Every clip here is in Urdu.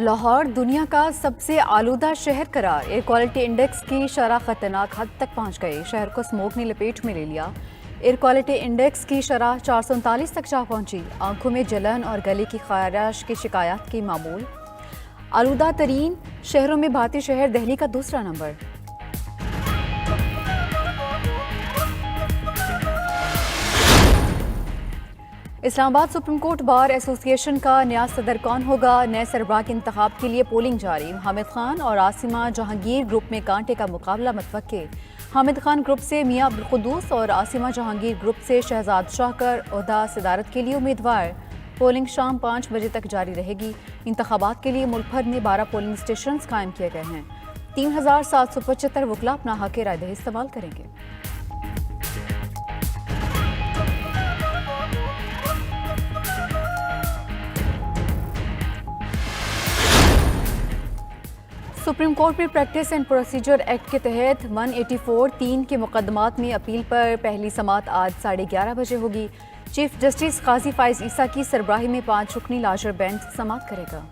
لاہور دنیا کا سب سے آلودہ شہر قرار، ایئر کوالٹی انڈیکس کی شرح خطرناک حد تک پہنچ گئی، شہر کو اسموگ نے لپیٹ میں لے لیا۔ ایئر کوالٹی انڈیکس کی شرح 439 تک جا پہنچی، آنکھوں میں جلن اور گلے کی خراش کی شکایات کی معمول۔ آلودہ ترین شہروں میں بھارتی شہر دہلی کا دوسرا نمبر۔ اسلام آباد سپریم کورٹ بار ایسوسی ایشن کا نیا صدر کون ہوگا؟ نئے سربراہ کے انتخاب کے لیے پولنگ جاری، حامد خان اور عاصمہ جہانگیر گروپ میں کانٹے کا مقابلہ متوقع۔ حامد خان گروپ سے میاں عبدالقدوس اور عاصمہ جہانگیر گروپ سے شہزاد شاکر عہدہ صدارت کے لیے امیدوار۔ پولنگ شام 5 بجے تک جاری رہے گی۔ انتخابات کے لیے ملک بھر میں 12 پولنگ اسٹیشنز قائم کیے گئے ہیں۔ 3775 وکلاء اپنا حق رائے دہی استعمال کریں گے۔ سپریم کورٹ میں پریکٹس اینڈ پروسیجر ایکٹ کے تحت 184(3) کے مقدمات میں اپیل پر پہلی سماعت آج 11:30 بجے ہوگی۔ چیف جسٹس قاضی فائز عیسیٰ کی سربراہی میں 5 رکنی لارجر بینچ سماعت کرے گا۔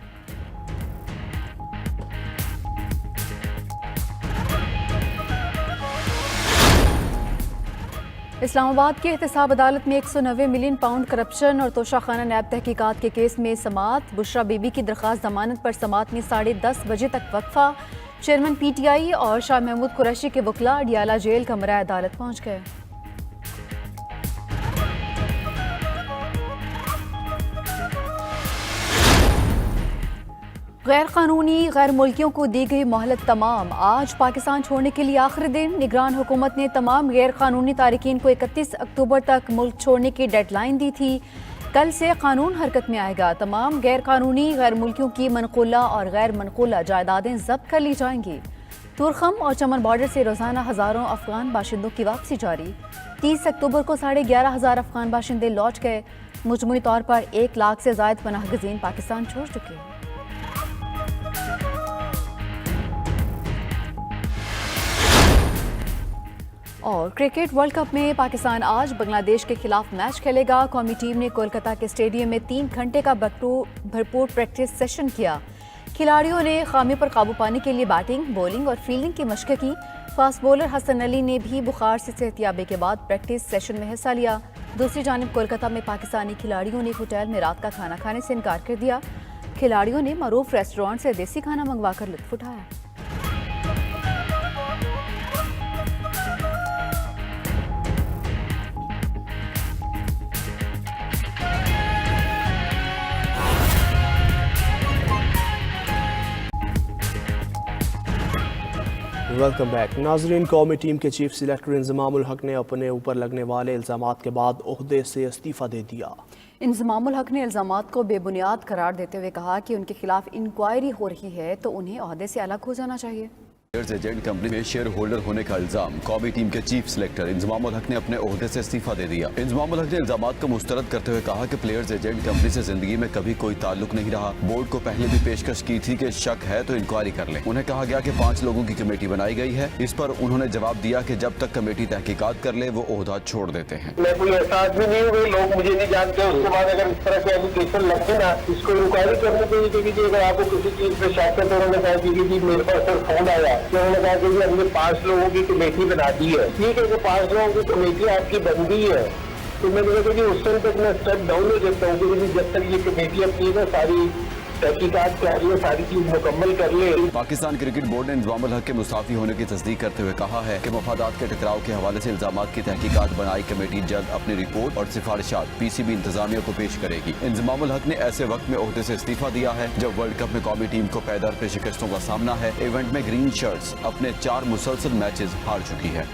اسلام آباد کے احتساب عدالت میں 190 ملین پاؤنڈ کرپشن اور توشہ خانہ نیب تحقیقات کے کیس میں سماعت، بشرا بی بی کی درخواست ضمانت پر سماعت میں 10:30 بجے تک وقفہ۔ چیئرمین پی ٹی آئی اور شاہ محمود قریشی کے وکلاء اڈیالہ جیل کمرہ عدالت پہنچ گئے۔ غیر قانونی غیر ملکیوں کو دی گئی مہلت تمام، آج پاکستان چھوڑنے کے لیے آخری دن۔ نگران حکومت نے تمام غیر قانونی تارکین کو 31 اکتوبر تک ملک چھوڑنے کی ڈیڈ لائن دی تھی۔ کل سے قانون حرکت میں آئے گا، تمام غیر قانونی غیر ملکیوں کی منقولہ اور غیر منقولہ جائیدادیں ضبط کر لی جائیں گی۔ تورخم اور چمن بارڈر سے روزانہ ہزاروں افغان باشندوں کی واپسی جاری۔ 30 اکتوبر کو 11,500 افغان باشندے لوٹ گئے۔ مجموعی طور پر 1 لاکھ سے زائد پناہ گزین پاکستان چھوڑ چکے ہیں۔ اور کرکٹ ورلڈ کپ میں پاکستان آج بنگلہ دیش کے خلاف میچ کھیلے گا۔ قومی ٹیم نے کولکتہ کے اسٹیڈیم میں 3 گھنٹے کا بھرپور پریکٹس سیشن کیا۔ کھلاڑیوں نے خامی پر قابو پانے کے لیے بیٹنگ، بولنگ اور فیلڈنگ کی مشقیں کی۔ فاسٹ بولر حسن علی نے بھی بخار سے صحتیابی کے بعد پریکٹس سیشن میں حصہ لیا۔ دوسری جانب کولکتہ میں پاکستانی کھلاڑیوں نے ہوٹل میں رات کا کھانا کھانے سے انکار کر دیا۔ کھلاڑیوں نے معروف ریسٹورانٹ سے دیسی کھانا منگوا کر لطف اٹھایا۔ ویلکم بیک ناظرین، قومی ٹیم کے چیف سلیکٹر انضمام الحق نے اپنے اوپر لگنے والے الزامات کے بعد عہدے سے استعفیٰ دے دیا۔ انضمام الحق نے الزامات کو بے بنیاد قرار دیتے ہوئے کہا کہ ان کے خلاف انکوائری ہو رہی ہے تو انہیں عہدے سے الگ ہو جانا چاہیے۔ پلیئرز ایجنٹ کمپنی میں شیئر ہولڈر ہونے کا الزام، قومی ٹیم کے چیف سلیکٹر انضمام الحق نے اپنے عہدے سے استعفیٰ دے دیا۔ انضمام الحق نے الزامات کو مسترد کرتے ہوئے کہا کہ پلیئرز ایجنٹ کمپنی سے زندگی میں کبھی کوئی تعلق نہیں رہا۔ بورڈ کو پہلے بھی پیشکش کی تھی کہ شک ہے تو انکوائری کر لیں۔ انہیں کہا گیا کہ 5 لوگوں کی کمیٹی بنائی گئی ہے۔ اس پر انہوں نے جواب دیا کہ جب تک کمیٹی تحقیقات کر لے وہ عہدہ چھوڑ دیتے ہیں۔ میں کوئی ایسا آدمی نہیں ہوں، لوگ مجھے نہیں جانتے، اس کے بعد اگر اس طرح کے ایپلیکیشن لگے نا، اس کو انکوائری کرنی چاہیے۔ کیونکہ اگر آپ کو کسی چیز پہ شک ہے تو انہوں نے کہا کہ جی میرے پاس سر فون آیا کہ انہوں نے کہا کہ ہم نے 5 لوگوں کی کمیٹی بنا دی ہے۔ ٹھیک ہے کہ 5 لوگوں کی کمیٹی آپ کی بن گئی ہے، تو میں نے کہا کہ اس ٹائم تک میں اسٹیپ ڈاؤن ہو جاتا ہوں کہ جب تک یہ کمیٹی اپنی نا ساری تحقیقات کر رہی ہے، ساری چیز مکمل کر لے۔ پاکستان کرکٹ بورڈ نے انضمام الحق کے مستعفی ہونے کی تصدیق کرتے ہوئے کہا ہے کہ مفادات کے ٹکراؤ کے حوالے سے الزامات کی تحقیقات بنائی کمیٹی جلد اپنی رپورٹ اور سفارشات پی سی بی انتظامیہ کو پیش کرے گی۔ انضمام الحق نے ایسے وقت میں عہدے سے استعفیٰ دیا ہے جب ورلڈ کپ میں قومی ٹیم کو پے در پہ شکستوں کا سامنا ہے۔ ایونٹ میں گرین شرٹس اپنے 4 مسلسل میچز ہار چکی ہے۔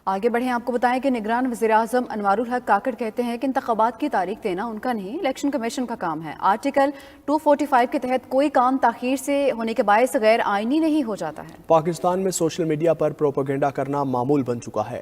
آگے بڑھیں، آپ کو بتائیں کہ نگران وزیر اعظم انوار الحق کاکڑ کہتے ہیں کہ انتخابات کی تاریخ دینا ان کا نہیں، الیکشن کمیشن کا کام ہے۔ آرٹیکل 245 کے تحت کوئی کام تاخیر سے ہونے کے باعث غیر آئینی نہیں ہو جاتا ہے۔ پاکستان میں سوشل میڈیا پر پروپیگنڈا کرنا معمول بن چکا ہے۔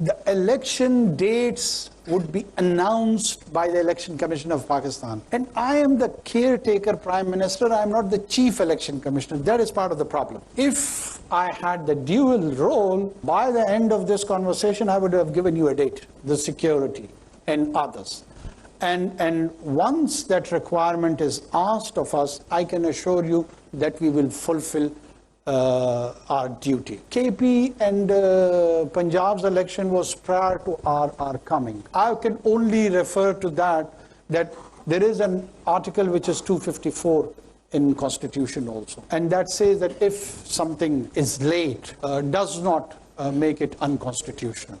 The election dates would be announced by the Election Commission of Pakistan. And I am the caretaker Prime Minister, I am not the Chief Election Commissioner. That is part of the problem. If I had the dual role, by the end of this conversation, I would have given you a date, the security and others. And once that requirement is asked of us, I can assure you that we will fulfill our duty. KP and Punjab's election was prior to our coming. I can only refer to that there is an article which is 254 in Constitution also. And that says that if something is late, does not make it unconstitutional.